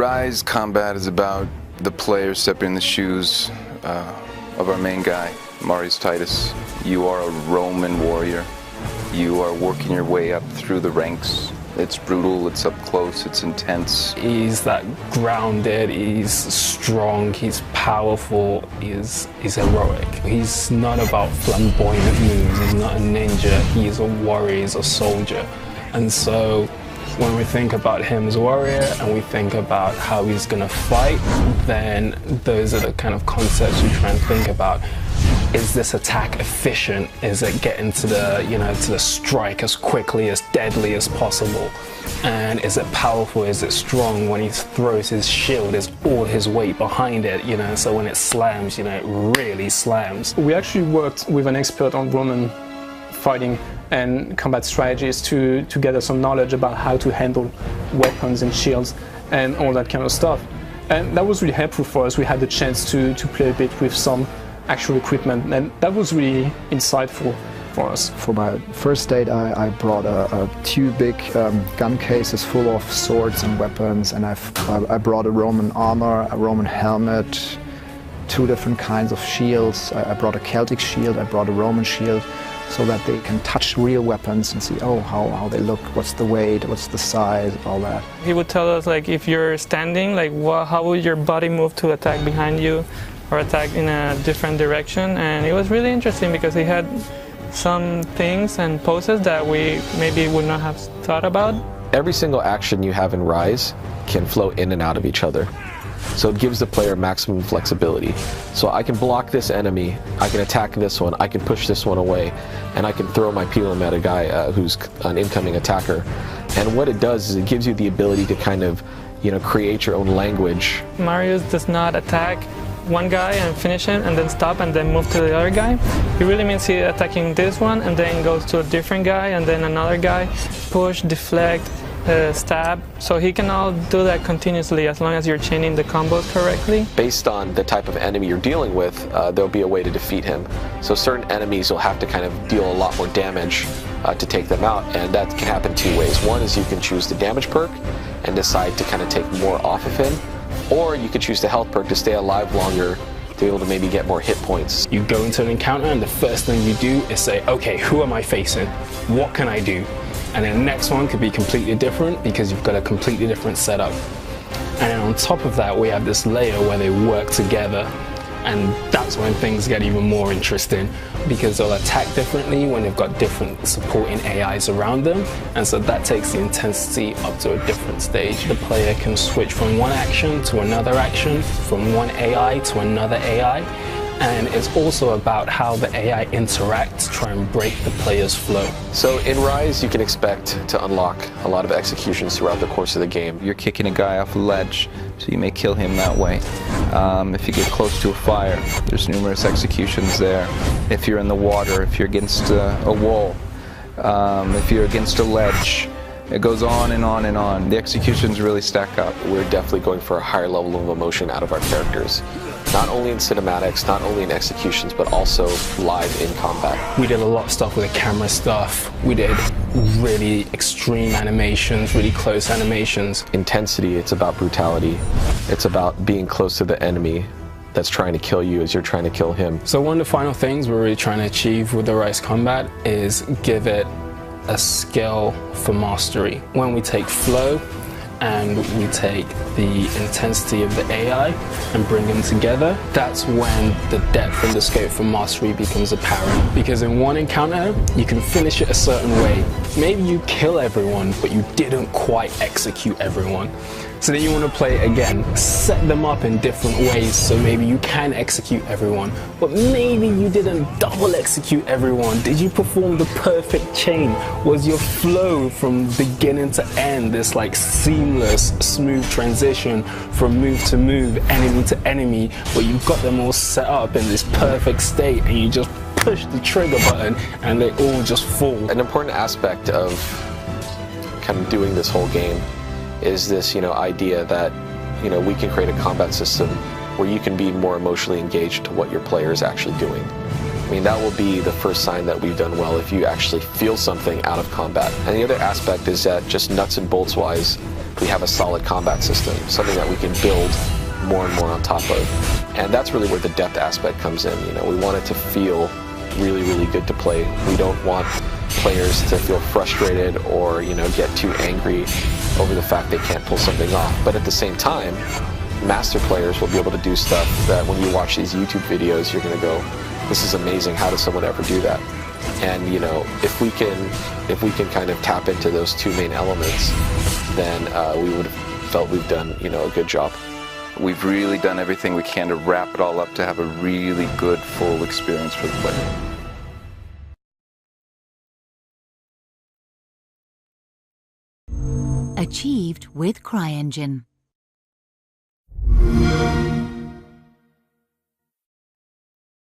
RYSE combat is about the player stepping in the shoes of our main guy, Marius Titus. You are a Roman warrior. You are working your way up through the ranks. It's brutal, it's up close, it's intense. He's that grounded, he's strong, he's powerful, he's heroic. He's not about flamboyant moves, he's not a ninja, he's a warrior, he's a soldier. And so when we think about him as a warrior and we think about how he's gonna fight, then those are the kind of concepts we try and think about. Is this attack efficient? Is it getting to the, to the strike as quickly, as deadly as possible? And is it powerful? Is it strong? When he throws his shield, is all his weight behind it, so when it slams, it really slams. We actually worked with an expert on Roman fighting and combat strategies to gather some knowledge about how to handle weapons and shields and all that kind of stuff. And that was really helpful for us. We had the chance to play a bit with some actual equipment, and that was really insightful for us. For my first date, I brought two big gun cases full of swords and weapons, and I brought a Roman armor, a Roman helmet, two different kinds of shields. I brought a Celtic shield, I brought a Roman shield, so that they can touch real weapons and see, oh, how they look, what's the weight, what's the size, all that. He would tell us, like, if you're standing, like, how would your body move to attack behind you or attack in a different direction. And it was really interesting because he had some things and poses that we maybe would not have thought about. Every single action you have in RYSE can flow in and out of each other. So it gives the player maximum flexibility. So I can block this enemy, I can attack this one, I can push this one away, and I can throw my pilum at a guy who's an incoming attacker. And what it does is it gives you the ability to kind of, create your own language. Marius does not attack one guy and finish him and then stop and then move to the other guy. He really means he's attacking this one and then goes to a different guy and then another guy, push, deflect, stab. So he can all do that continuously as long as you're chaining the combos correctly. Based on the type of enemy you're dealing with, there'll be a way to defeat him. So certain enemies will have to kind of deal a lot more damage to take them out, and that can happen two ways. One is you can choose the damage perk and decide to kind of take more off of him, or you could choose the health perk to stay alive longer, to be able to maybe get more hit points. You go into an encounter and the first thing you do is say, okay, who am I facing? What can I do? And then the next one could be completely different because you've got a completely different setup. And then on top of that, we have this layer where they work together. And that's when things get even more interesting because they'll attack differently when they've got different supporting AIs around them. And so that takes the intensity up to a different stage. The player can switch from one action to another action, from one AI to another AI. And it's also about how the AI interacts to try and break the player's flow. So in RYSE, you can expect to unlock a lot of executions throughout the course of the game. You're kicking a guy off a ledge, so you may kill him that way. If you get close to a fire, there's numerous executions there. If you're in the water, if you're against a wall, if you're against a ledge, it goes on and on and on. The executions really stack up. We're definitely going for a higher level of emotion out of our characters. Not only in cinematics, not only in executions, but also live in combat. We did a lot of stuff with the camera stuff. We did really extreme animations, really close animations. Intensity, it's about brutality. It's about being close to the enemy that's trying to kill you as you're trying to kill him. So one of the final things we're really trying to achieve with the RYSE combat is give it a skill for mastery. When we take flow and we take the intensity of the AI and bring them together, that's when the depth and the scope for mastery becomes apparent. Because in one encounter, you can finish it a certain way. Maybe you kill everyone, but you didn't quite execute everyone. So then you want to play it again, set them up in different ways so maybe you can execute everyone, but maybe you didn't double execute everyone. Did you perform the perfect chain? Was your flow from beginning to end this like seamless, smooth transition from move to move, enemy to enemy, where you've got them all set up in this perfect state and you just push the trigger button and they all just fall? An important aspect of kind of doing this whole game is this, idea that, we can create a combat system where you can be more emotionally engaged to what your player is actually doing. I mean, that will be the first sign that we've done well if you actually feel something out of combat. And the other aspect is that just nuts and bolts wise, we have a solid combat system, something that we can build more and more on top of. And that's really where the depth aspect comes in. You know, we want it to feel really, really good to play. We don't want players to feel frustrated or, you know, get too angry over the fact they can't pull something off. But at the same time, master players will be able to do stuff that when you watch these YouTube videos, you're going to go, this is amazing, how does someone ever do that? And, you know, if we can kind of tap into those two main elements, then we would have felt we've done, you know, a good job. We've really done everything we can to wrap it all up to have a really good, full experience for the player. Achieved with CryEngine.